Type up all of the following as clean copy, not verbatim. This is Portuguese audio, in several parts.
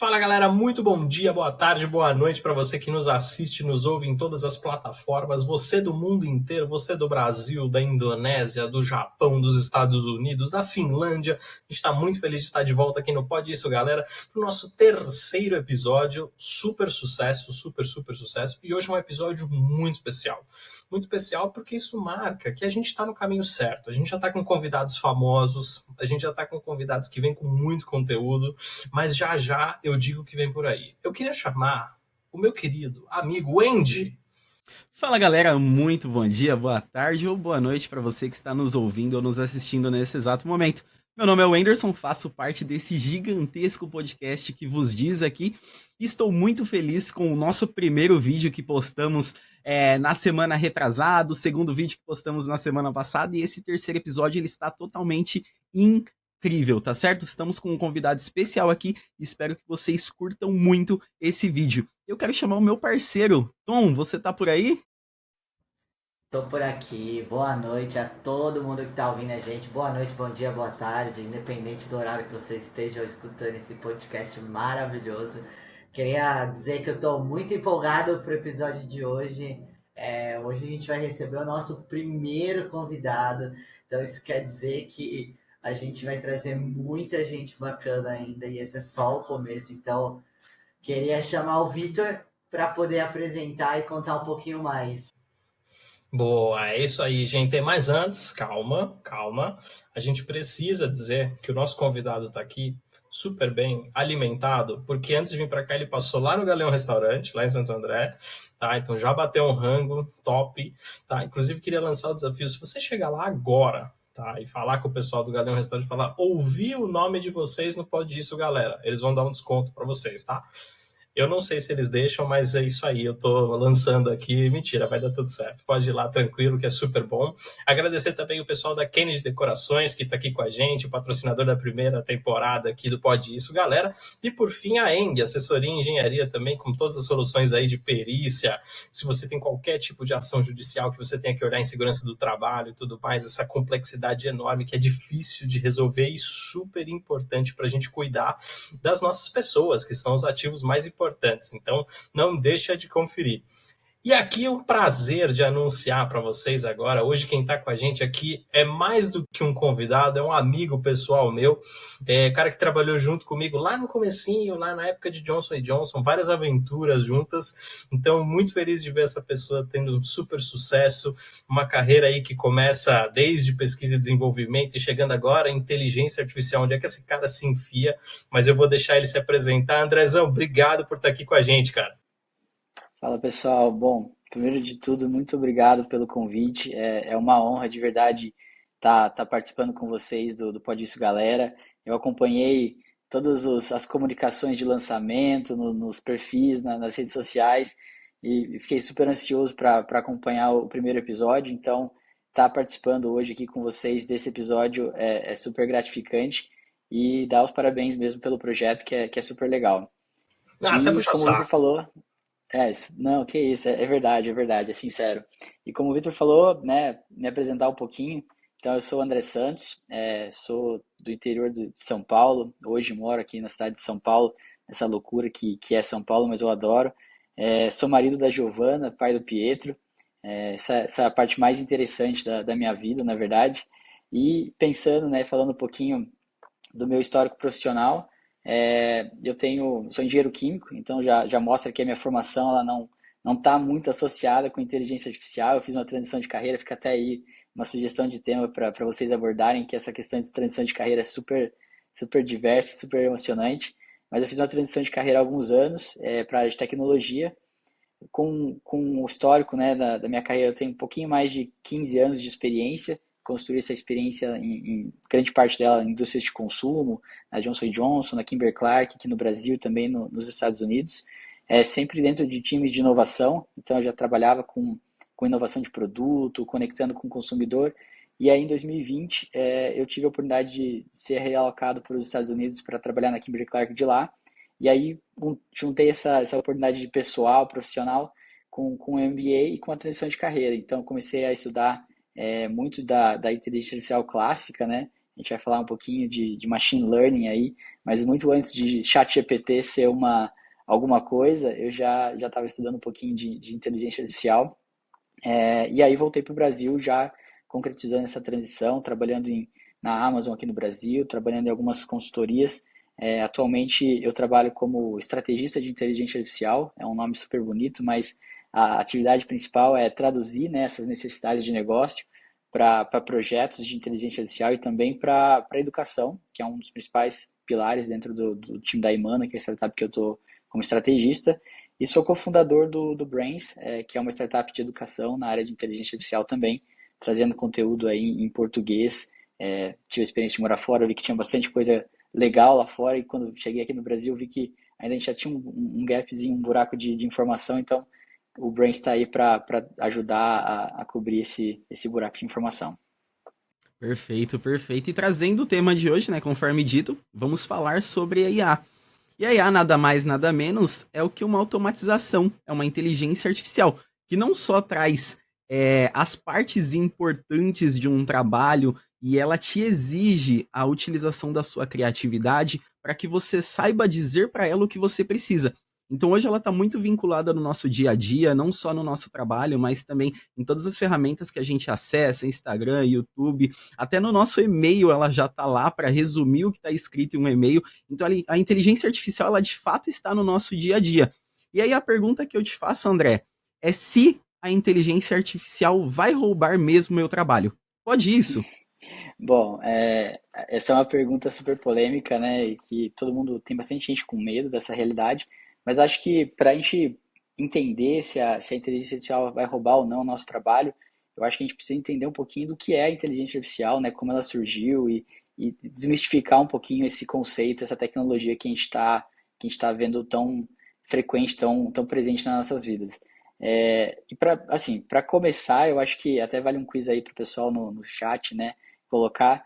Fala galera, muito bom dia, boa tarde, boa noite para você que nos assiste, nos ouve em todas as plataformas, você do mundo inteiro, você do Brasil, da Indonésia, do Japão, dos Estados Unidos, da Finlândia. A gente está muito feliz de estar de volta aqui no Pode Isso, galera, para o nosso terceiro episódio, super sucesso, super sucesso, e hoje é um episódio muito especial. Muito especial porque isso marca que a gente está no caminho certo, a gente já está com convidados famosos, a gente já está com convidados que vêm com muito conteúdo, mas já eu digo que vem por aí. Eu queria chamar o meu querido amigo Andy. Fala galera, muito bom dia, boa tarde ou boa noite para você que está nos ouvindo ou nos assistindo nesse exato momento. Meu nome é Wenderson, faço parte desse gigantesco podcast que vos diz aqui. Estou muito feliz com o nosso primeiro vídeo que postamos na semana retrasada, o segundo vídeo que postamos na semana passada, e esse terceiro episódio ele está totalmente incrível, tá certo? Estamos com um convidado especial aqui e espero que vocês curtam muito esse vídeo. Eu quero chamar o meu parceiro. Tom, você tá por aí? Tô por aqui, boa noite a todo mundo que tá ouvindo a gente, boa noite, bom dia, boa tarde, independente do horário que você esteja escutando esse podcast maravilhoso. Queria dizer que eu tô muito empolgado pro episódio de hoje. Hoje a gente vai receber o nosso primeiro convidado, então isso quer dizer que a gente vai trazer muita gente bacana ainda e esse é só o começo. Então, queria chamar o Vitor para poder apresentar e contar um pouquinho mais. Boa, é isso aí, gente. Mas antes, calma. A gente precisa dizer que o nosso convidado está aqui super bem alimentado, porque antes de vir para cá ele passou lá no Galeão Restaurante, lá em Santo André, tá? Então já bateu um rango top, tá? Inclusive queria lançar o desafio, se você chegar lá agora, tá? E falar com o pessoal do Galeão Restaurante, falar, ouvi o nome de vocês no Pode Isso, galera. Eles vão dar um desconto para vocês, tá? Eu não sei se eles deixam, mas é isso aí. Eu tô lançando aqui. Mentira, vai dar tudo certo. Pode ir lá tranquilo, que é super bom. Agradecer também o pessoal da Kennedy Decorações, que tá aqui com a gente, o patrocinador da primeira temporada aqui do Pode Isso, galera. E por fim, a Eng, assessoria em engenharia também, com todas as soluções aí de perícia. Se você tem qualquer tipo de ação judicial que você tenha que olhar em segurança do trabalho e tudo mais, essa complexidade enorme que é difícil de resolver e super importante para a gente cuidar das nossas pessoas, que são os ativos mais importantes. Então, não deixa de conferir. E aqui o prazer de anunciar para vocês agora, hoje quem está com a gente aqui é mais do que um convidado, é um amigo pessoal meu, cara que trabalhou junto comigo lá no comecinho, lá na época de Johnson & Johnson, várias aventuras juntas, então muito feliz de ver essa pessoa tendo um super sucesso, uma carreira aí que começa desde pesquisa e desenvolvimento e chegando agora em inteligência artificial, onde é que esse cara se enfia, mas eu vou deixar ele se apresentar. Andrezão, obrigado por estar aqui com a gente, cara. Fala pessoal, bom, primeiro de tudo, muito obrigado pelo convite, é uma honra de verdade estar participando com vocês do Pode Isso Galera. Eu acompanhei todas as comunicações de lançamento nos perfis, nas redes sociais e fiquei super ansioso para acompanhar o primeiro episódio, então estar participando hoje aqui com vocês desse episódio é super gratificante e dar os parabéns mesmo pelo projeto que é super legal. Ah, você E puxa como o Vitor saco. falou, não, que isso, é verdade, é sincero. E como o Vitor falou, né, me apresentar um pouquinho. Então, eu sou o André Santos, sou do interior de São Paulo. Hoje moro aqui na cidade de São Paulo, essa loucura que é São Paulo, mas eu adoro. Sou marido da Giovana, pai do Pietro. Essa é a parte mais interessante da minha vida, na verdade. E pensando, né, falando um pouquinho do meu histórico profissional, sou engenheiro químico, então já mostra que a minha formação ela não está muito associada com inteligência artificial. Eu fiz uma transição de carreira, fica até aí uma sugestão de tema para vocês abordarem, que essa questão de transição de carreira é super diversa, super emocionante. Mas eu fiz uma transição de carreira há alguns anos para a área de tecnologia, com o histórico, né, da minha carreira. Eu tenho um pouquinho mais de 15 anos de experiência, construí essa experiência em grande parte dela em indústrias de consumo, na Johnson Johnson, na Kimberly-Clark, aqui no Brasil, também nos Estados Unidos, sempre dentro de times de inovação. Então eu já trabalhava com inovação de produto, conectando com o consumidor, e aí em 2020 eu tive a oportunidade de ser realocado para os Estados Unidos para trabalhar na Kimberly-Clark de lá. E aí juntei essa oportunidade de pessoal, profissional, com o MBA e com a transição de carreira. Então comecei a estudar muito da inteligência artificial clássica, né? A gente vai falar um pouquinho de machine learning aí, mas muito antes de ChatGPT ser alguma coisa, eu já estava estudando um pouquinho de inteligência artificial. E aí voltei para o Brasil já concretizando essa transição, trabalhando na Amazon aqui no Brasil, trabalhando em algumas consultorias. Atualmente eu trabalho como estrategista de inteligência artificial, é um nome super bonito, mas a atividade principal é traduzir, né, essas necessidades de negócio para projetos de inteligência artificial e também para a educação, que é um dos principais pilares dentro do time da Imana, que é a startup que eu estou como estrategista. E sou cofundador do Brains, que é uma startup de educação na área de inteligência artificial também, trazendo conteúdo aí em português. Tive a experiência de morar fora, vi que tinha bastante coisa legal lá fora, e quando cheguei aqui no Brasil vi que ainda a gente já tinha um gapzinho, um buraco de informação, então o Brains está aí para ajudar a cobrir esse buraco de informação. Perfeito, perfeito. E trazendo o tema de hoje, né, conforme dito, vamos falar sobre a IA. E a IA, nada mais, nada menos, é o que uma automatização, é uma inteligência artificial, que não só traz as partes importantes de um trabalho e ela te exige a utilização da sua criatividade para que você saiba dizer para ela o que você precisa. Então hoje ela está muito vinculada no nosso dia a dia, não só no nosso trabalho, mas também em todas as ferramentas que a gente acessa, Instagram, YouTube, até no nosso e-mail ela já está lá para resumir o que está escrito em um e-mail. Então a inteligência artificial ela de fato está no nosso dia a dia. E aí a pergunta que eu te faço, André, é se a inteligência artificial vai roubar mesmo meu trabalho. Pode isso? Bom, essa é uma pergunta super polêmica, né? E que todo mundo tem bastante gente com medo dessa realidade, mas acho que para a gente entender se a inteligência artificial vai roubar ou não o nosso trabalho, eu acho que a gente precisa entender um pouquinho do que é a inteligência artificial, né? Como ela surgiu e desmistificar um pouquinho esse conceito, essa tecnologia que a gente tá vendo tão frequente, tão presente nas nossas vidas. E para começar, eu acho que até vale um quiz aí para o pessoal no chat, né? Colocar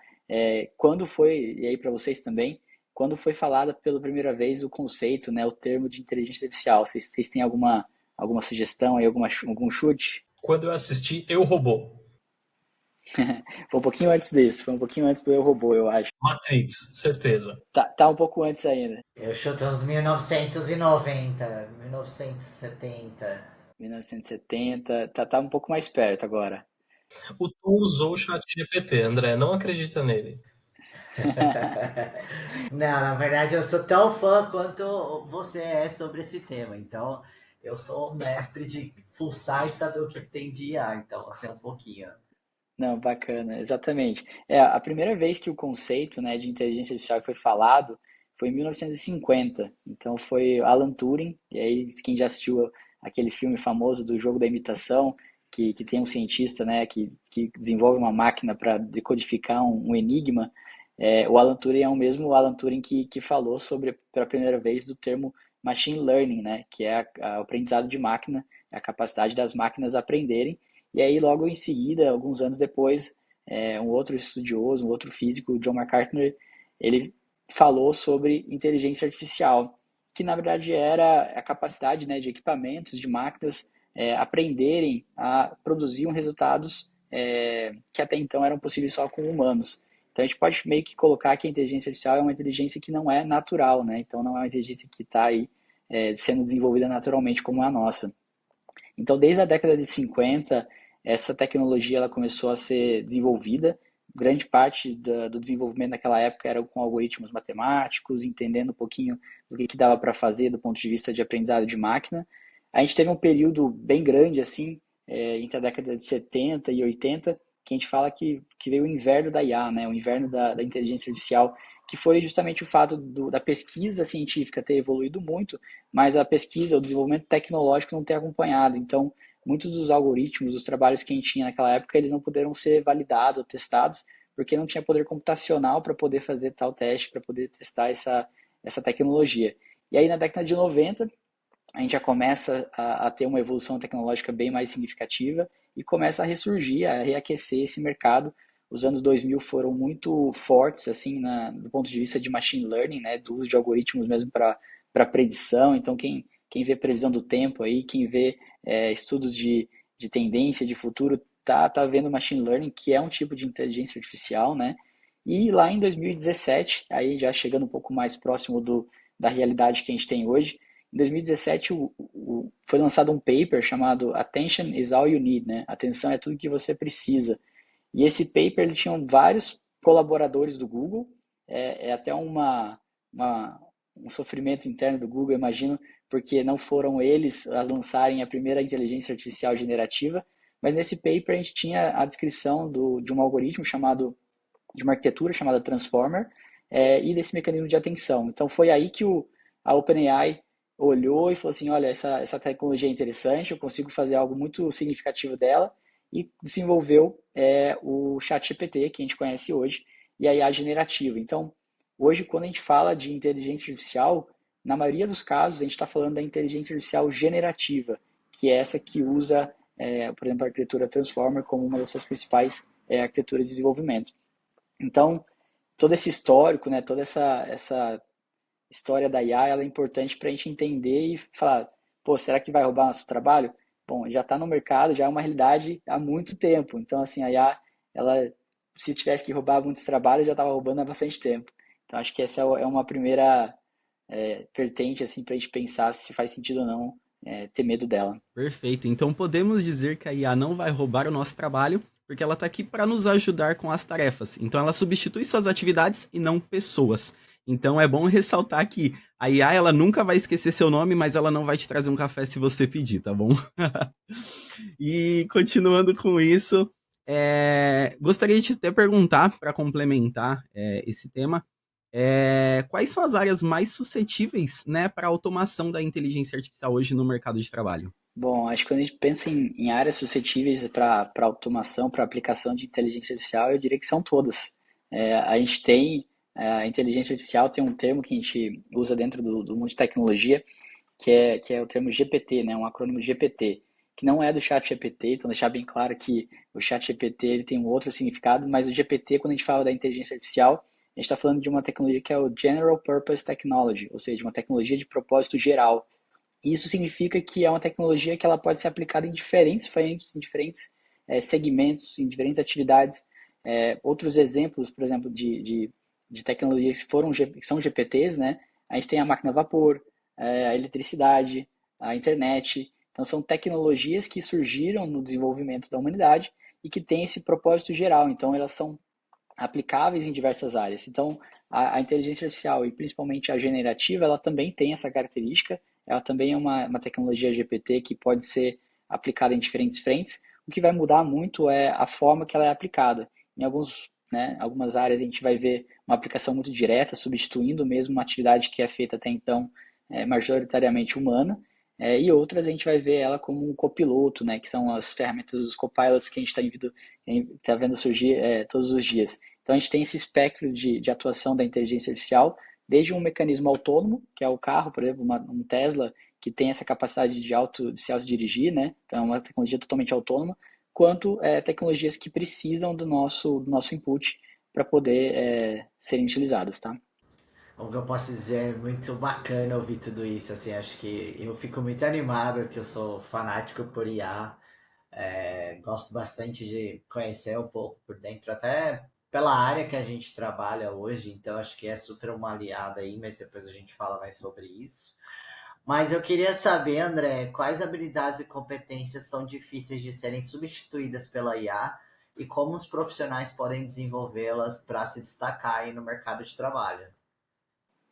quando foi, e aí para vocês também, quando foi falada pela primeira vez o conceito, né, o termo de inteligência artificial. Vocês têm alguma sugestão aí, algum chute? Quando eu assisti Eu, Robô. Foi um pouquinho antes disso, foi um pouquinho antes do Eu, Robô, eu acho. Matrix, certeza. Tá um pouco antes ainda. Eu chuto uns 1990, 1970. 1970, tá um pouco mais perto agora. O Tu usou o chat GPT, André, não acredita nele. Não, na verdade eu sou tão fã quanto você é sobre esse tema. Então, eu sou o mestre de fuçar e saber o que tem de IA. Então, assim, um pouquinho. Não, bacana, exatamente. A primeira vez que o conceito, né, de inteligência artificial foi falado foi em 1950. Então foi Alan Turing, e aí quem já assistiu aquele filme famoso do Jogo da Imitação, que tem um cientista, né, que desenvolve uma máquina para decodificar um enigma, o Alan Turing é o mesmo Alan Turing que falou sobre, pela primeira vez, do termo machine learning, né, que é o aprendizado de máquina, a capacidade das máquinas aprenderem. E aí, logo em seguida, alguns anos depois, um outro estudioso, um outro físico, John McCartney, ele falou sobre inteligência artificial, que na verdade era a capacidade, né, de equipamentos, de máquinas, aprenderem a produzir resultados que até então eram possíveis só com humanos. Então a gente pode meio que colocar que a inteligência artificial é uma inteligência que não é natural, né? Então não é uma inteligência que está aí sendo desenvolvida naturalmente como a nossa. Então, desde a década de 50, essa tecnologia ela começou a ser desenvolvida. Grande parte do desenvolvimento naquela época era com algoritmos matemáticos, entendendo um pouquinho do que dava para fazer do ponto de vista de aprendizado de máquina. A gente teve um período bem grande, assim, entre a década de 70 e 80, que a gente fala que veio o inverno da IA, né? O inverno da inteligência artificial, que foi justamente o fato da pesquisa científica ter evoluído muito, mas a pesquisa, o desenvolvimento tecnológico não ter acompanhado. Então, muitos dos algoritmos, os trabalhos que a gente tinha naquela época, eles não puderam ser validados ou testados, porque não tinha poder computacional para poder fazer tal teste, para poder testar essa tecnologia. E aí, na década de 90, a gente já começa a ter uma evolução tecnológica bem mais significativa e começa a ressurgir, a reaquecer esse mercado. Os anos 2000 foram muito fortes, assim, do ponto de vista de machine learning, né, do uso de algoritmos mesmo para predição. Então, quem vê previsão do tempo aí, quem vê estudos de tendência, de futuro, tá vendo machine learning, que é um tipo de inteligência artificial, né? E lá em 2017, aí já chegando um pouco mais próximo da realidade que a gente tem hoje, em 2017 foi lançado um paper chamado Attention is all you need, né? Atenção é tudo que você precisa. E esse paper ele tinha vários colaboradores do Google, é até um sofrimento interno do Google, imagino, porque não foram eles a lançarem a primeira inteligência artificial generativa, mas nesse paper a gente tinha a descrição de um algoritmo de uma arquitetura chamada Transformer, e desse mecanismo de atenção. Então foi aí que a OpenAI olhou e falou assim, olha, essa tecnologia é interessante, eu consigo fazer algo muito significativo dela, e desenvolveu o ChatGPT, que a gente conhece hoje, e a IA generativa. Então, hoje, quando a gente fala de inteligência artificial, na maioria dos casos, a gente está falando da inteligência artificial generativa, que é essa que usa, por exemplo, a arquitetura Transformer como uma das suas principais arquiteturas de desenvolvimento. Então, todo esse histórico, né, toda essa história da IA, ela é importante para a gente entender e falar, pô, será que vai roubar nosso trabalho? Bom, já está no mercado, já é uma realidade há muito tempo. Então, assim, a IA, ela, se tivesse que roubar muitos trabalhos, já estava roubando há bastante tempo. Então, acho que essa é uma primeira vertente, assim, para a gente pensar se faz sentido ou não ter medo dela. Perfeito. Então podemos dizer que a IA não vai roubar o nosso trabalho, porque ela está aqui para nos ajudar com as tarefas. Então ela substitui suas atividades e não pessoas. Então é bom ressaltar que a IA ela nunca vai esquecer seu nome, mas ela não vai te trazer um café se você pedir, tá bom? E continuando com isso, gostaria de até perguntar, para complementar esse tema, quais são as áreas mais suscetíveis, né, para a automação da inteligência artificial hoje no mercado de trabalho? Bom, acho que quando a gente pensa em áreas suscetíveis para automação, para aplicação de inteligência artificial, eu diria que são todas. A gente tem, a inteligência artificial tem um termo que a gente usa dentro do mundo de tecnologia, que é o termo GPT, né, um acrônimo GPT, que não é do ChatGPT, então deixar bem claro que o ChatGPT ele tem um outro significado, mas o GPT, quando a gente fala da inteligência artificial, a gente está falando de uma tecnologia que é o General Purpose Technology, ou seja, uma tecnologia de propósito geral. Isso significa que é uma tecnologia que ela pode ser aplicada em diferentes frentes, em diferentes segmentos, em diferentes atividades. Outros exemplos, por exemplo, de tecnologias que são GPTs, né? A gente tem a máquina a vapor, a eletricidade, a internet. Então, são tecnologias que surgiram no desenvolvimento da humanidade e que têm esse propósito geral. Então, elas são aplicáveis em diversas áreas. Então, a inteligência artificial e principalmente a generativa, ela também tem essa característica, ela também é uma tecnologia GPT que pode ser aplicada em diferentes frentes. O que vai mudar muito é a forma que ela é aplicada. Em algumas áreas a gente vai ver uma aplicação muito direta, substituindo mesmo uma atividade que é feita até então majoritariamente humana, e outras a gente vai ver ela como um copiloto, né, que são as ferramentas dos copilots que a gente está vendo surgir todos os dias. Então a gente tem esse espectro de atuação da inteligência artificial, desde um mecanismo autônomo, que é o carro, por exemplo, um Tesla, que tem essa capacidade de se autodirigir, né? Então é uma tecnologia totalmente autônoma, quanto tecnologias que precisam do nosso input para poder serem utilizadas, tá? O que eu posso dizer é muito bacana ouvir tudo isso, assim, acho que eu fico muito animado, que eu sou fanático por IA, gosto bastante de conhecer um pouco por dentro, até pela área que a gente trabalha hoje, então acho que é super uma aliada aí, mas depois a gente fala mais sobre isso. Mas eu queria saber, André, quais habilidades e competências são difíceis de serem substituídas pela IA e como os profissionais podem desenvolvê-las para se destacar aí no mercado de trabalho?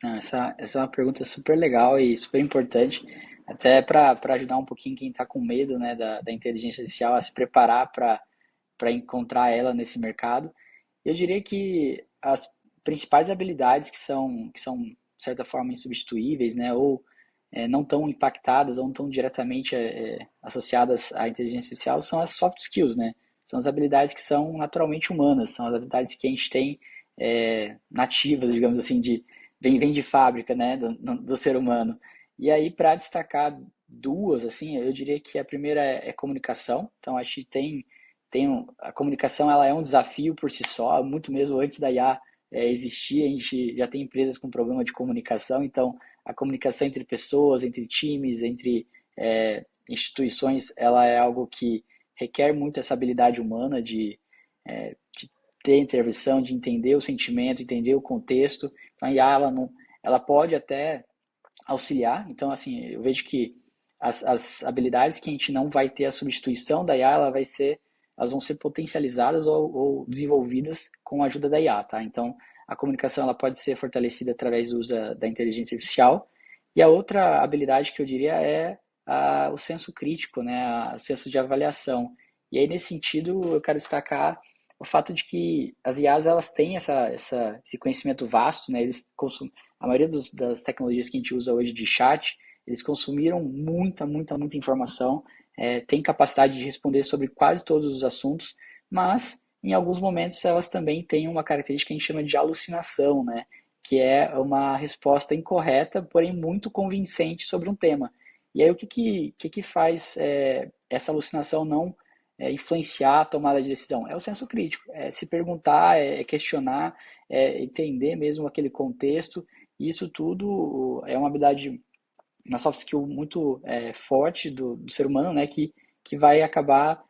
Não, essa é uma pergunta super legal e super importante, até para ajudar um pouquinho quem está com medo, né, da inteligência artificial a se preparar para encontrar ela nesse mercado. Eu diria que as principais habilidades que são, de certa forma, insubstituíveis, né, ou não tão impactadas ou não tão diretamente associadas à inteligência artificial são as soft skills, né? São as habilidades que são naturalmente humanas, são as habilidades que a gente tem nativas, digamos assim, vem de fábrica, né, do ser humano. E aí, para destacar duas, assim, eu diria que a primeira é comunicação. Então, acho que a comunicação ela é um desafio por si só, muito mesmo antes da IA existir, a gente já tem empresas com problema de comunicação, então a comunicação entre pessoas, entre times, entre instituições, ela é algo que requer muito essa habilidade humana de ter intervenção, de entender o sentimento, entender o contexto. Então, a IA, ela pode até auxiliar. Então, assim, eu vejo que as habilidades que a gente não vai ter a substituição da IA, elas vão ser potencializadas ou desenvolvidas com a ajuda da IA, tá? Então, a comunicação ela pode ser fortalecida através do uso da inteligência artificial. E a outra habilidade que eu diria é o senso crítico, né? O senso de avaliação. E aí, nesse sentido, eu quero destacar o fato de que as IAs elas têm esse conhecimento vasto, né? A maioria das tecnologias que a gente usa hoje de chat, eles consumiram muita informação, tem capacidade de responder sobre quase todos os assuntos, mas em alguns momentos elas também têm uma característica que a gente chama de alucinação, né? Que é uma resposta incorreta, porém muito convincente sobre um tema. E aí o que faz essa alucinação não influenciar a tomada de decisão? É o senso crítico, é se perguntar, é questionar, é entender mesmo aquele contexto. E isso tudo é uma habilidade, uma soft skill muito forte do ser humano, né, que vai acabar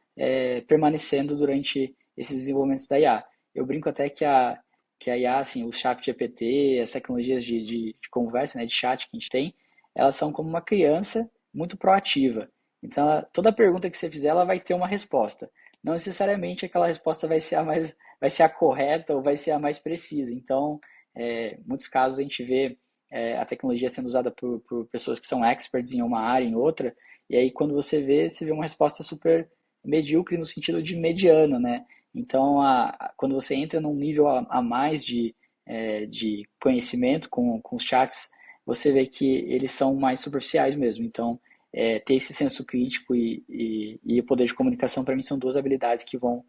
permanecendo durante esses desenvolvimentos da IA. Eu brinco até que a IA, assim, o chat GPT, as tecnologias de conversa, né, de chat que a gente tem, elas são como uma criança muito proativa. Então, toda pergunta que você fizer, ela vai ter uma resposta. Não necessariamente aquela resposta vai ser a correta ou vai ser a mais precisa. Então, em muitos casos a gente vê a tecnologia sendo usada por pessoas que são experts em uma área, em outra, e aí quando você vê uma resposta super medíocre no sentido de mediana, né? Então, quando você entra num nível a mais de conhecimento com os chats, você vê que eles são mais superficiais mesmo. Então, ter esse senso crítico e o poder de comunicação, para mim, são duas habilidades que vão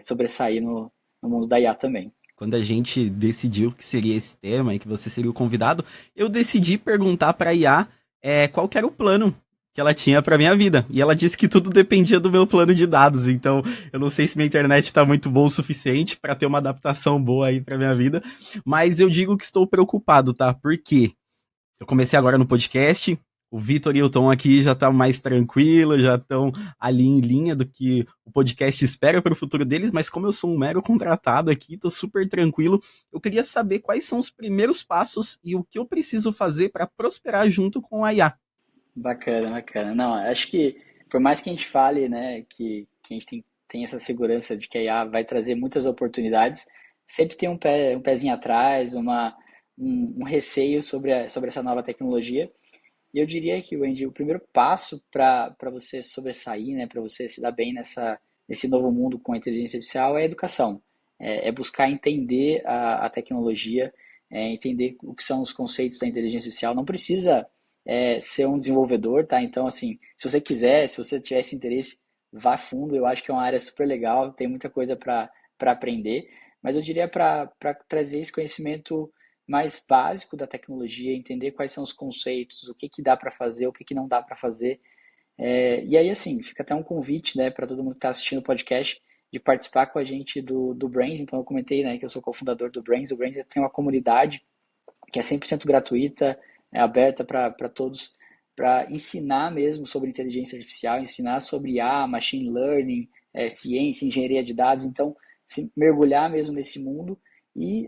sobressair no mundo da IA também. Quando a gente decidiu que seria esse tema e que você seria o convidado, eu decidi perguntar para a IA qual que era o plano que ela tinha para minha vida. E ela disse que tudo dependia do meu plano de dados. Então, eu não sei se minha internet está muito boa o suficiente para ter uma adaptação boa aí para minha vida, mas eu digo que estou preocupado, tá? Por quê? Eu comecei agora no podcast, o Vitor e o Tom aqui já estão mais tranquilos, já estão ali em linha do que o podcast espera para o futuro deles, mas como eu sou um mero contratado aqui, estou super tranquilo, eu queria saber quais são os primeiros passos e o que eu preciso fazer para prosperar junto com a IA. Bacana, bacana. Não, acho que por mais que a gente fale, né, que a gente tem essa segurança de que a IA vai trazer muitas oportunidades, sempre tem um pezinho atrás, um receio sobre essa nova tecnologia. E eu diria que, Wendy, o primeiro passo para você sobressair, né, para você se dar bem nesse novo mundo com a inteligência artificial é a educação. É buscar entender a tecnologia, entender o que são os conceitos da inteligência artificial. Não precisa ser um desenvolvedor, tá? Então, assim, se você quiser, se você tiver esse interesse, vá fundo. Eu acho que é uma área super legal, tem muita coisa para aprender. Mas eu diria para trazer esse conhecimento mais básico da tecnologia, entender quais são os conceitos, o que dá para fazer, o que não dá para fazer. E aí, assim, fica até um convite, né, para todo mundo que está assistindo o podcast, de participar com a gente do Brains. Então, eu comentei, né, que eu sou cofundador do Brains. O Brains tem uma comunidade que é 100% gratuita, é aberta para todos, para ensinar mesmo sobre inteligência artificial, ensinar sobre IA, machine learning, ciência, engenharia de dados. Então, se mergulhar mesmo nesse mundo e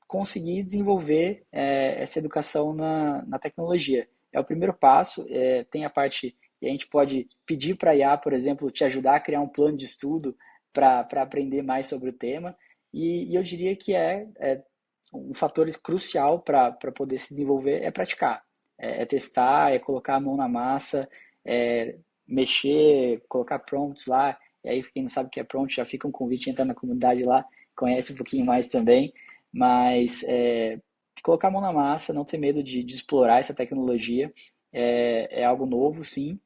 conseguir desenvolver essa educação na tecnologia. É o primeiro passo, tem a parte, e a gente pode pedir para a IA, por exemplo, te ajudar a criar um plano de estudo para aprender mais sobre o tema, e eu diria que um fator crucial para poder se desenvolver é praticar, testar, é colocar a mão na massa, mexer, colocar prompts lá, e aí quem não sabe o que é prompt, já fica um convite, entrar na comunidade lá, conhece um pouquinho mais também, mas colocar a mão na massa, não ter medo de explorar essa tecnologia, é algo novo, sim,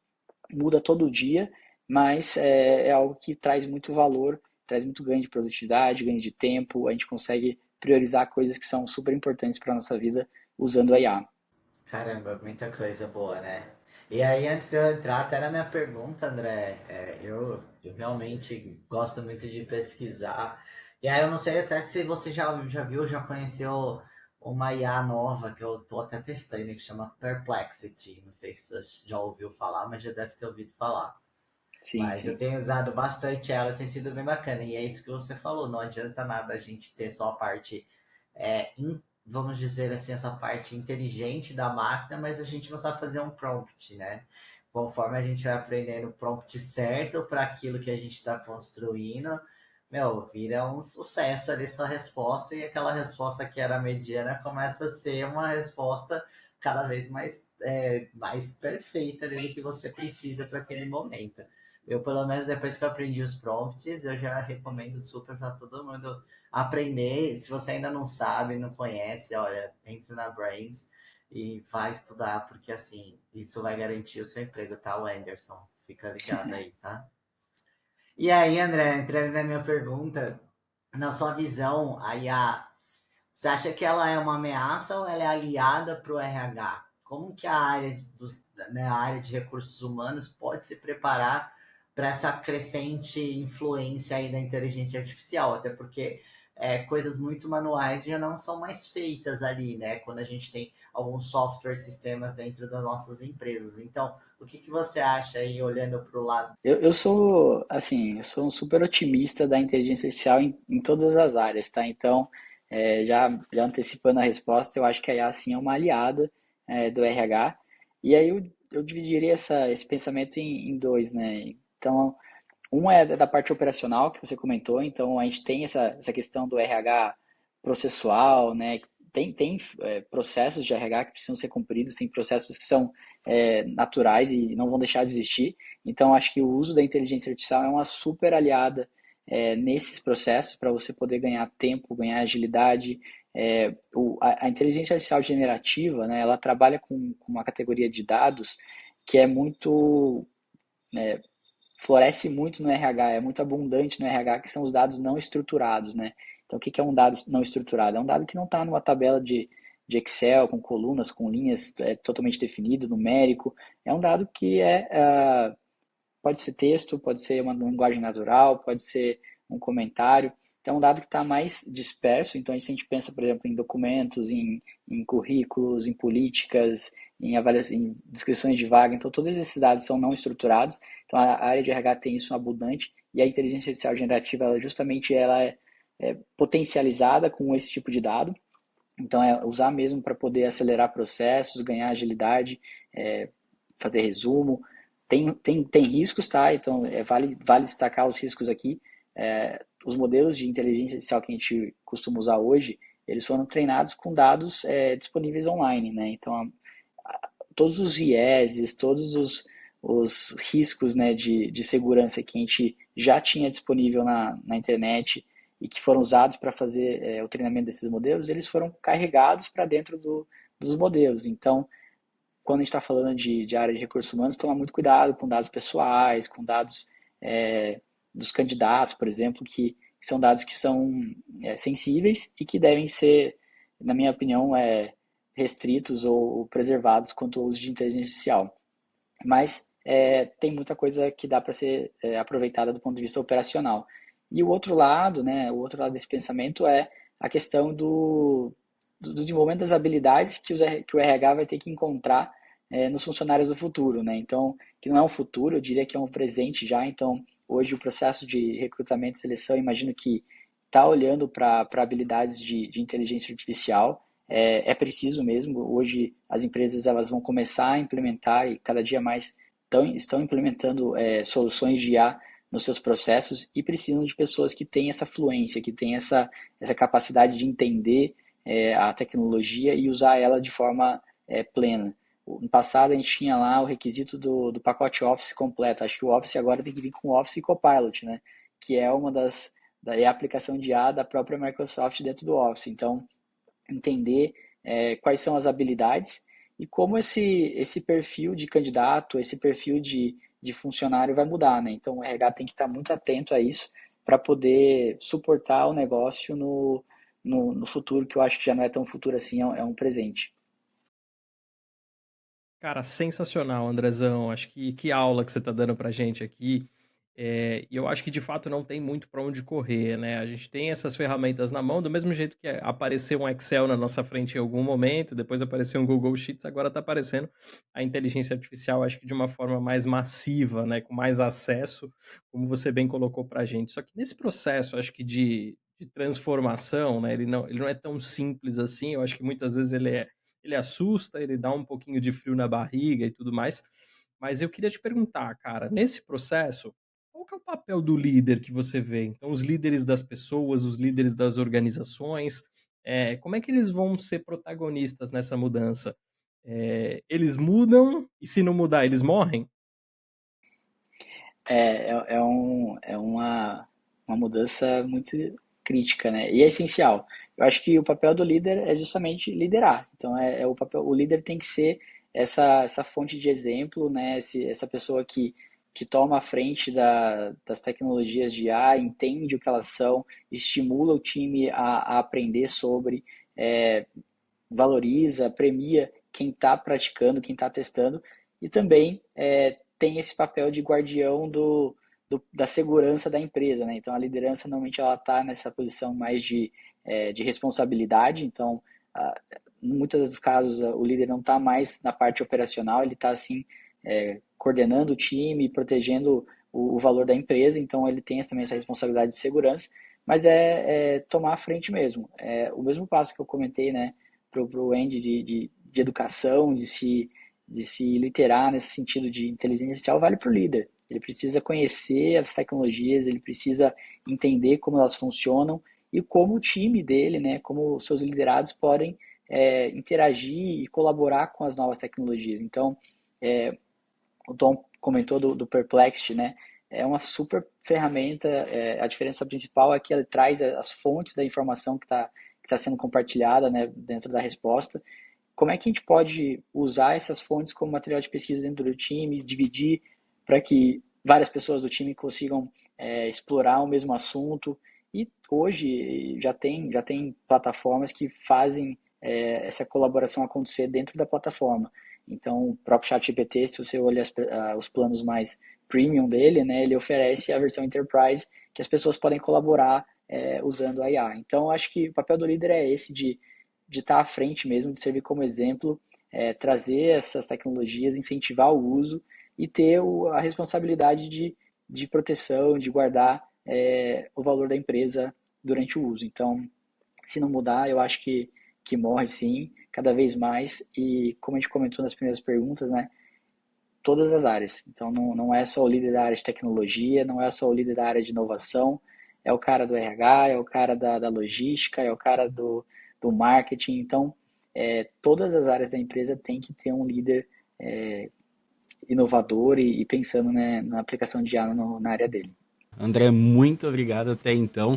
muda todo dia, mas é algo que traz muito valor, traz muito ganho de produtividade, ganho de tempo, a gente consegue priorizar coisas que são super importantes para a nossa vida usando a IA. Caramba, muita coisa boa, né? E aí, antes de eu entrar, até na minha pergunta, André, eu realmente gosto muito de pesquisar. E aí, eu não sei até se você já viu, já conheceu uma IA nova que eu tô até testando, que chama Perplexity. Não sei se você já ouviu falar, mas já deve ter ouvido falar. Sim, Mas eu sim. tenho usado bastante ela, tem sido bem bacana. E é isso que você falou, não adianta nada a gente ter só a parte, vamos dizer assim, essa parte inteligente da máquina, mas a gente não sabe fazer um prompt, né? Conforme a gente vai aprendendo o prompt certo para aquilo que a gente está construindo, meu, vira um sucesso ali sua resposta, e aquela resposta que era mediana começa a ser uma resposta cada vez mais perfeita ali do que você precisa para aquele momento. Eu, pelo menos depois que eu aprendi os prompts, eu já recomendo super para todo mundo aprender. Se você ainda não sabe, não conhece, olha, entre na Brains e vai estudar, porque assim, isso vai garantir o seu emprego, tá, Anderson? Fica ligado aí, tá? E aí, André, entrando na minha pergunta, na sua visão, a IA, você acha que ela é uma ameaça ou ela é aliada para o RH? Como que a área a área de recursos humanos pode se preparar para essa crescente influência aí da inteligência artificial? Até porque coisas muito manuais já não são mais feitas ali, né? Quando a gente tem alguns software sistemas dentro das nossas empresas. Então, o que você acha aí, olhando para o lado? Eu sou, assim, eu sou um super otimista da inteligência artificial em todas as áreas, tá? Então, já antecipando a resposta, eu acho que a IA, sim, é uma aliada, do RH. E aí eu dividiria esse pensamento em dois, né? Então, um é da parte operacional, que você comentou, então a gente tem essa questão do RH processual, né? Tem processos de RH que precisam ser cumpridos, tem processos que são naturais e não vão deixar de existir. Então, acho que o uso da inteligência artificial é uma super aliada nesses processos para você poder ganhar tempo, ganhar agilidade. A inteligência artificial generativa, né, ela trabalha com uma categoria de dados que é muito floresce muito no RH, é muito abundante no RH, que são os dados não estruturados, né? Então, o que é um dado não estruturado? É um dado que não está numa tabela de Excel, com colunas, com linhas totalmente definido, numérico. É um dado que pode ser texto, pode ser uma linguagem natural, pode ser um comentário. Então, é um dado que está mais disperso. Então, se a gente pensa, por exemplo, em documentos, em currículos, em políticas, em descrições de vaga. Então, todos esses dados são não estruturados. Então, a área de RH tem isso abundante. E a inteligência artificial generativa, ela é potencializada com esse tipo de dado. Então, é usar mesmo para poder acelerar processos, ganhar agilidade, fazer resumo. Tem riscos, tá? Então, vale destacar os riscos aqui. Os modelos de inteligência artificial que a gente costuma usar hoje, eles foram treinados com dados disponíveis online, né? Então, todos os vieses, todos os riscos, né, de segurança que a gente já tinha disponível na internet e que foram usados para fazer o treinamento desses modelos, eles foram carregados para dentro dos modelos. Então, quando a gente está falando de área de recursos humanos, tomar muito cuidado com dados pessoais, com dados dos candidatos, por exemplo, que são dados que são sensíveis e que devem ser, na minha opinião, restritos ou preservados quanto ao uso de inteligência artificial. Mas tem muita coisa que dá para ser aproveitada do ponto de vista operacional. E o outro lado, né, o outro lado desse pensamento é a questão do desenvolvimento das habilidades que o RH vai ter que encontrar nos funcionários do futuro, né? Então, que não é um futuro, eu diria que é um presente já. Então, hoje o processo de recrutamento e seleção, imagino que está olhando para habilidades de inteligência artificial. É preciso mesmo. Hoje as empresas elas vão começar a implementar e cada dia mais estão implementando soluções de IA nos seus processos e precisam de pessoas que têm essa fluência, que têm essa capacidade de entender a tecnologia e usar ela de forma plena. No passado a gente tinha lá o requisito do pacote Office completo. Acho que o Office agora tem que vir com o Office Copilot, né? Que é uma é a aplicação de IA da própria Microsoft dentro do Office. Então, entender quais são as habilidades e como esse perfil de candidato, esse perfil de funcionário vai mudar, né? Então, o RH tem que estar muito atento a isso para poder suportar o negócio no futuro, que eu acho que já não é tão futuro assim, é um presente. Cara, sensacional, Andrezão. Acho que aula que você está dando para gente aqui. E eu acho que de fato não tem muito para onde correr, né? A gente tem essas ferramentas na mão, do mesmo jeito que apareceu um Excel na nossa frente em algum momento, depois apareceu um Google Sheets, agora está aparecendo a inteligência artificial, acho que de uma forma mais massiva, né? Com mais acesso, como você bem colocou para a gente. Só que nesse processo, acho que de transformação, né? Ele não é tão simples assim. Eu acho que muitas vezes ele assusta, ele dá um pouquinho de frio na barriga e tudo mais. Mas eu queria te perguntar, cara, nesse processo, qual que é o papel do líder que você vê? Então, os líderes das pessoas, os líderes das organizações, como é que eles vão ser protagonistas nessa mudança? Eles mudam e se não mudar, eles morrem? É uma mudança muito crítica, né? E é essencial. Eu acho que o papel do líder é justamente liderar. Então, o líder tem que ser essa fonte de exemplo, né? Essa pessoa que toma a frente das tecnologias de IA, entende o que elas são, estimula o time a aprender sobre, valoriza, premia quem está praticando, quem está testando, e também tem esse papel de guardião da segurança da empresa, né? Então a liderança normalmente ela está nessa posição mais de responsabilidade, então em muitos dos casos o líder não está mais na parte operacional, ele está assim coordenando o time, protegendo o valor da empresa, então ele tem também essa responsabilidade de segurança, mas é tomar a frente mesmo. O mesmo passo que eu comentei, né, para o Andy de educação, de se literar nesse sentido de inteligência artificial, vale para o líder. Ele precisa conhecer as tecnologias, ele precisa entender como elas funcionam e como o time dele, né, como os seus liderados podem interagir e colaborar com as novas tecnologias. Então, o Tom comentou do Perplexity, né? É uma super ferramenta. A diferença principal é que ele traz as fontes da informação que tá sendo compartilhada, né, dentro da resposta. Como é que a gente pode usar essas fontes como material de pesquisa dentro do time, dividir para que várias pessoas do time consigam explorar o mesmo assunto? E hoje já tem plataformas que fazem essa colaboração acontecer dentro da plataforma. Então, o próprio ChatGPT, se você olha os planos mais premium dele, né, ele oferece a versão Enterprise, que as pessoas podem colaborar usando a IA. Então, acho que o papel do líder é esse, de estar à frente mesmo, de servir como exemplo, trazer essas tecnologias, incentivar o uso e ter a responsabilidade de proteção, de guardar o valor da empresa durante o uso. Então, se não mudar, eu acho que morre sim, cada vez mais, e como a gente comentou nas primeiras perguntas, né, todas as áreas. Então não é só o líder da área de tecnologia, não é só o líder da área de inovação, é o cara do RH, é o cara da logística, é o cara do marketing. Então, todas as áreas da empresa tem que ter um líder inovador e pensando, né, na aplicação de IA na área dele. André, muito obrigado até então.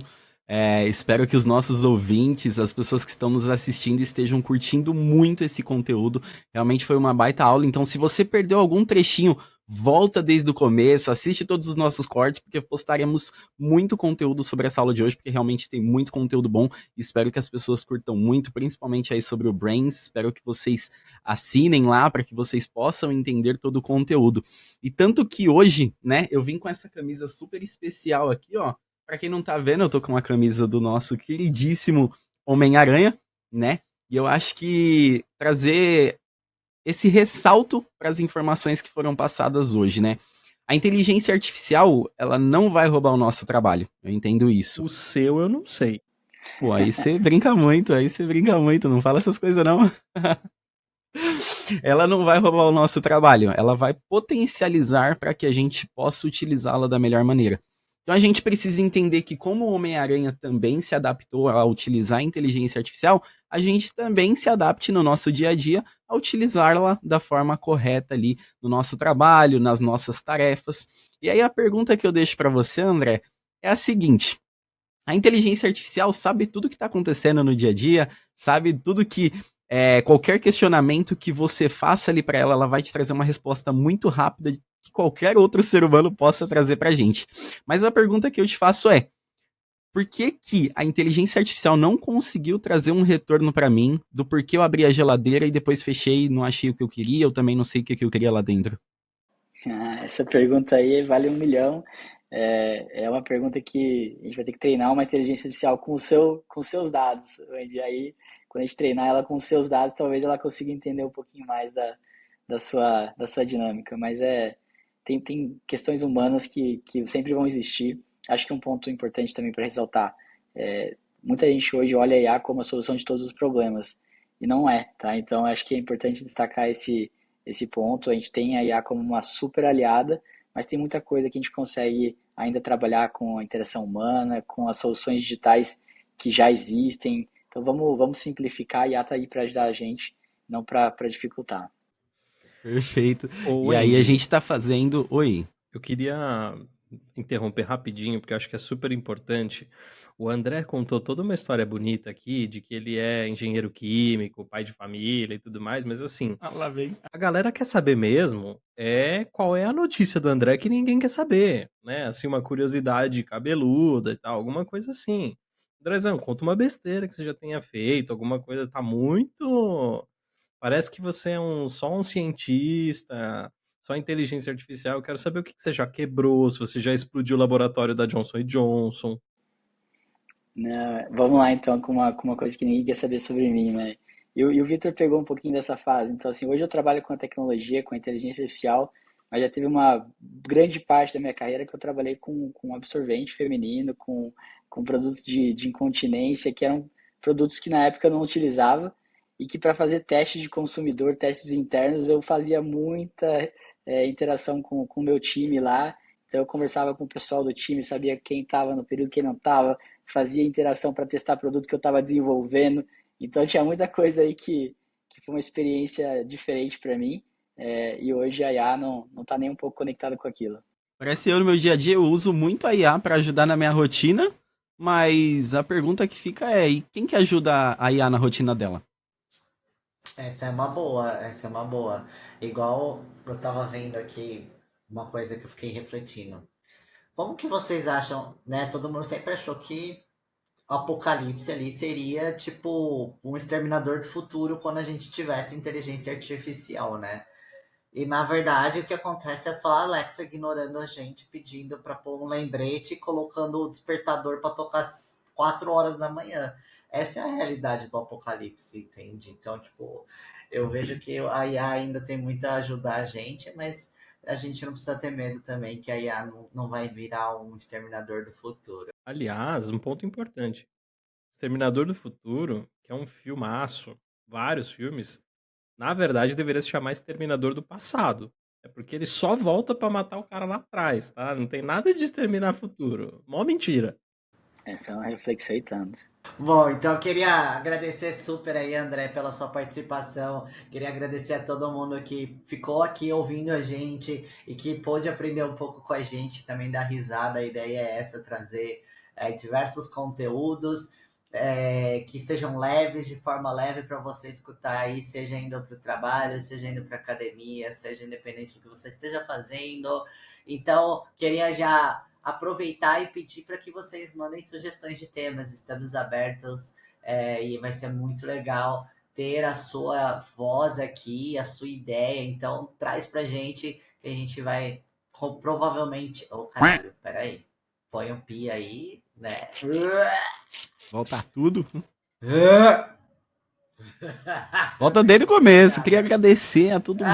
Espero que os nossos ouvintes, as pessoas que estão nos assistindo, estejam curtindo muito esse conteúdo. Realmente foi uma baita aula. Então, se você perdeu algum trechinho, volta desde o começo, assiste todos os nossos cortes, porque postaremos muito conteúdo sobre essa aula de hoje, porque realmente tem muito conteúdo bom. Espero que as pessoas curtam muito, principalmente aí sobre o Brains. Espero que vocês assinem lá para que vocês possam entender todo o conteúdo. E tanto que hoje, né, eu vim com essa camisa super especial aqui, ó. Pra quem não tá vendo, eu tô com uma camisa do nosso queridíssimo Homem-Aranha, né? E eu acho que trazer esse ressalto para as informações que foram passadas hoje, né? A inteligência artificial, ela não vai roubar o nosso trabalho. Eu entendo isso. O seu eu não sei. Pô, aí você brinca muito, não fala essas coisas não. Ela não vai roubar o nosso trabalho, ela vai potencializar para que a gente possa utilizá-la da melhor maneira. Então a gente precisa entender que como o Homem-Aranha também se adaptou a utilizar a inteligência artificial, a gente também se adapte no nosso dia a dia a utilizá-la da forma correta ali no nosso trabalho, nas nossas tarefas. E aí a pergunta que eu deixo para você, André, é a seguinte: a inteligência artificial sabe tudo que está acontecendo no dia a dia, sabe tudo que qualquer questionamento que você faça ali para ela, ela vai te trazer uma resposta muito rápida que qualquer outro ser humano possa trazer pra gente. Mas a pergunta que eu te faço é: por que a inteligência artificial não conseguiu trazer um retorno para mim do porquê eu abri a geladeira e depois fechei e não achei o que eu queria, eu também não sei o que eu queria lá dentro? Essa pergunta aí vale 1 milhão. É uma pergunta que a gente vai ter que treinar uma inteligência artificial com os seus dados, Wendy. Aí, quando a gente treinar ela com os seus dados, talvez ela consiga entender um pouquinho mais da sua dinâmica. Mas tem questões humanas que sempre vão existir. Acho que um ponto importante também para ressaltar, muita gente hoje olha a IA como a solução de todos os problemas, e não é, tá? Então, acho que é importante destacar esse ponto. A gente tem a IA como uma super aliada, mas tem muita coisa que a gente consegue ainda trabalhar com a interação humana, com as soluções digitais que já existem. Então vamos simplificar, a IA está aí para ajudar a gente, não para dificultar. Perfeito. Ô, E aí a Wendy, gente tá fazendo. Oi. eu queria interromper rapidinho, porque eu acho que é super importante. O André contou toda uma história bonita aqui, de que ele é engenheiro químico, pai de família e tudo mais, mas assim, Ah, lá vem. a galera quer saber mesmo qual é a notícia do André que ninguém quer saber, né? Assim, uma curiosidade cabeluda e tal, alguma coisa assim. Andrezão, conta uma besteira que você já tenha feito, alguma coisa, tá muito... Parece que você é só um cientista, só inteligência artificial. Eu quero saber o que você já quebrou, se você já explodiu o laboratório da Johnson Johnson. Né? Vamos lá então com uma coisa que ninguém quer saber sobre mim, né? E o Vitor pegou um pouquinho dessa fase. Então, assim, hoje eu trabalho com a tecnologia, com a inteligência artificial, mas já teve uma grande parte da minha carreira que eu trabalhei com absorvente feminino, com produtos de incontinência, que eram produtos que na época eu não utilizava e que para fazer testes de consumidor, testes internos, eu fazia muita interação com o meu time lá. Então, eu conversava com o pessoal do time, sabia quem estava no período, quem não estava, fazia interação para testar produto que eu estava desenvolvendo. Então tinha muita coisa aí que foi uma experiência diferente para mim, e hoje a IA não está nem um pouco conectada com aquilo. Parece eu no meu dia a dia, eu uso muito a IA para ajudar na minha rotina, mas a pergunta que fica é: e quem que ajuda a IA na rotina dela? Essa é uma boa, essa é uma boa. Igual eu tava vendo aqui uma coisa que eu fiquei refletindo. Como que vocês acham, né? Todo mundo sempre achou que o apocalipse ali seria tipo um exterminador do futuro quando a gente tivesse inteligência artificial, né? E na verdade o que acontece é só a Alexa ignorando a gente, pedindo para pôr um lembrete e colocando o despertador para tocar às 4 horas da manhã. Essa é a realidade do apocalipse, entende? Então, tipo, eu vejo que a IA ainda tem muito a ajudar a gente, mas a gente não precisa ter medo também que a IA não vai virar um exterminador do futuro. Aliás, um ponto importante. Exterminador do Futuro, que é um filmaço, vários filmes, na verdade deveria se chamar Exterminador do Passado. É porque ele só volta pra matar o cara lá atrás, tá? Não tem nada de exterminar futuro. Mó mentira. Essa é uma reflexão aí tanto. Bom, então eu queria agradecer super aí, André, pela sua participação. Queria agradecer a todo mundo que ficou aqui ouvindo a gente e que pôde aprender um pouco com a gente, também dar risada. A ideia é essa, trazer diversos conteúdos que sejam leves, de forma leve para você escutar aí, seja indo para o trabalho, seja indo para academia, seja independente do que você esteja fazendo. Então, queria já aproveitar e pedir para que vocês mandem sugestões de temas. Estamos abertos e vai ser muito legal ter a sua voz aqui, a sua ideia. Então, traz pra gente que a gente vai provavelmente... Oh, caralho, peraí. Põe um pi aí, né? Volta tudo. Volta desde o começo. Queria agradecer a todo mundo.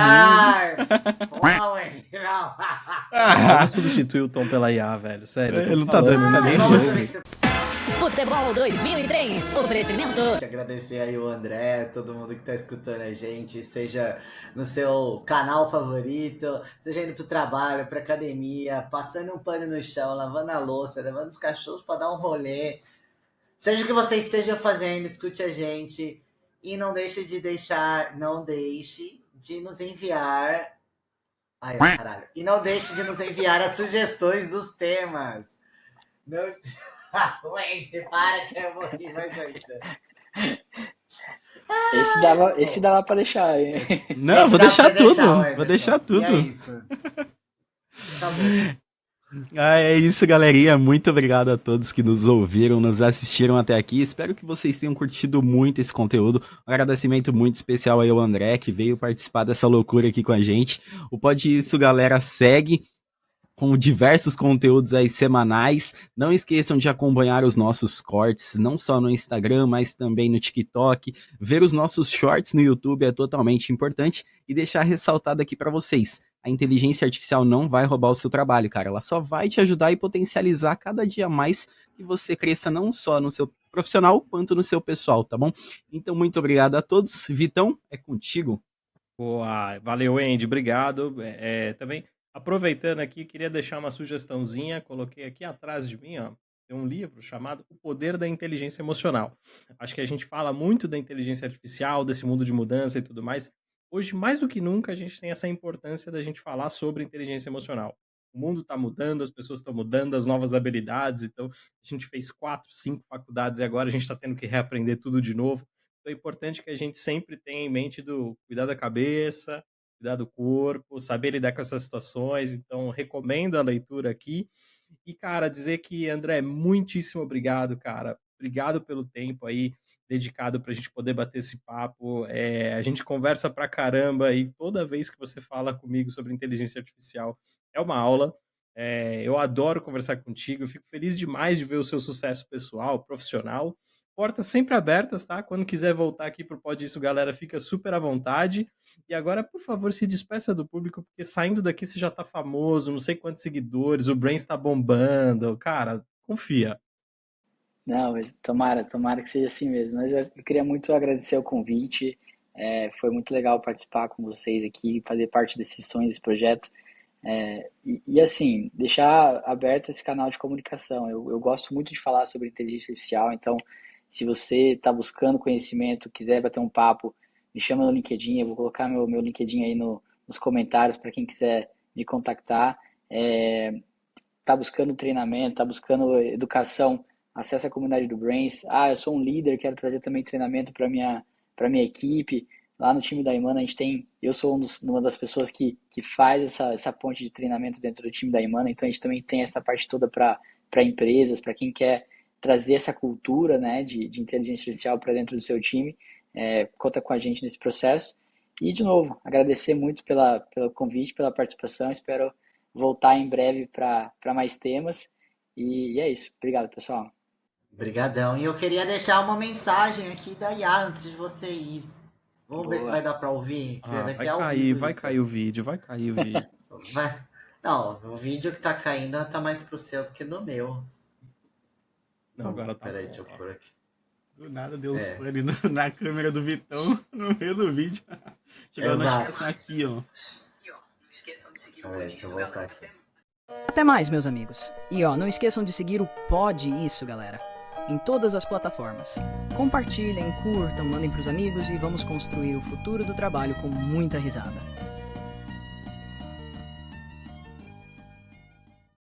Vamos substituir o Tom pela IA, velho. Sério. Ele não tá dando, não tá nem jeito. Futebol 2003, oferecimento. Agradecer aí o André, todo mundo que tá escutando a gente, seja no seu canal favorito, seja indo pro trabalho, pra academia, passando um pano no chão, lavando a louça, levando os cachorros pra dar um rolê. Seja o que você esteja fazendo, escute a gente e não deixe de nos enviar... Ai, caralho. E não deixe de nos enviar as sugestões dos temas. Não... Ué, para que eu vou rir mais ainda. Esse dava pra deixar, hein? Não, vou deixar tudo. Vou deixar tudo. E é isso. Tá bom. É isso, galerinha. Muito obrigado a todos que nos ouviram, nos assistiram até aqui. Espero que vocês tenham curtido muito esse conteúdo. Um agradecimento muito especial aí ao André, que veio participar dessa loucura aqui com a gente. O Pode Isso, galera, segue. com diversos conteúdos aí semanais. Não esqueçam de acompanhar os nossos cortes, não só no Instagram, mas também no TikTok. Ver os nossos shorts no YouTube é totalmente importante. E deixar ressaltado aqui para vocês, a inteligência artificial não vai roubar o seu trabalho, cara. Ela só vai te ajudar e potencializar cada dia mais que você cresça não só no seu profissional, quanto no seu pessoal, tá bom? Então, muito obrigado a todos. Vitão, é contigo. Boa, valeu, Andy, obrigado. Também, aproveitando aqui, queria deixar uma sugestãozinha, coloquei aqui atrás de mim, ó, tem um livro chamado O Poder da Inteligência Emocional. Acho que a gente fala muito da inteligência artificial, desse mundo de mudança e tudo mais. Hoje, mais do que nunca, a gente tem essa importância da gente falar sobre inteligência emocional. O mundo está mudando, as pessoas estão mudando, as novas habilidades, então a gente fez 4, 5 faculdades e agora a gente está tendo que reaprender tudo de novo. Então é importante que a gente sempre tenha em mente do cuidar da cabeça, cuidar do corpo, saber lidar com essas situações. Então, recomendo a leitura aqui. E, cara, dizer que, André, muitíssimo obrigado, cara. Obrigado pelo tempo aí dedicado para a gente poder bater esse papo. A gente conversa pra caramba e toda vez que você fala comigo sobre inteligência artificial é uma aula. Eu adoro conversar contigo, eu fico feliz demais de ver o seu sucesso pessoal, profissional. Portas sempre abertas, tá? Quando quiser voltar aqui pro Pode Isso, galera, fica super à vontade. E agora, por favor, se despeça do público, porque saindo daqui você já tá famoso, não sei quantos seguidores, o Brains tá bombando. Cara, confia. Não, mas tomara que seja assim mesmo. Mas eu queria muito agradecer o convite. Foi muito legal participar com vocês aqui, fazer parte desse sonho, desse projeto. E assim, deixar aberto esse canal de comunicação. Eu gosto muito de falar sobre inteligência artificial, então se você está buscando conhecimento, quiser bater um papo, me chama no LinkedIn, eu vou colocar meu LinkedIn aí nos comentários para quem quiser me contactar. Tá buscando treinamento, tá buscando educação, acessa a comunidade do Brains. Eu sou um líder, quero trazer também treinamento para minha equipe. Lá no time da Imana eu sou uma das pessoas que faz essa ponte de treinamento dentro do time da Imana, então a gente também tem essa parte toda para empresas, para quem quer trazer essa cultura, né, de inteligência artificial para dentro do seu time. Conta com a gente nesse processo. E, de novo, agradecer muito pelo convite, pela participação. Espero voltar em breve para mais temas. E é isso. Obrigado, pessoal. Obrigadão. E eu queria deixar uma mensagem aqui da IA antes de você ir. Vamos ver se vai dar para ouvir. Vai cair o vídeo. Não, o vídeo que tá caindo tá mais pro seu do que no meu. Não, agora tá. Peraí, deixa eu pôr aqui. Do nada deu uns pane na câmera do Vitão no meio do vídeo. Chegou a notificação aqui, ó. Não esqueçam de seguir o Pode Isso, galera. Até mais, meus amigos. E não esqueçam de seguir o Pode Isso, galera. Em todas as plataformas. Compartilhem, curtam, mandem pros amigos e vamos construir o futuro do trabalho com muita risada.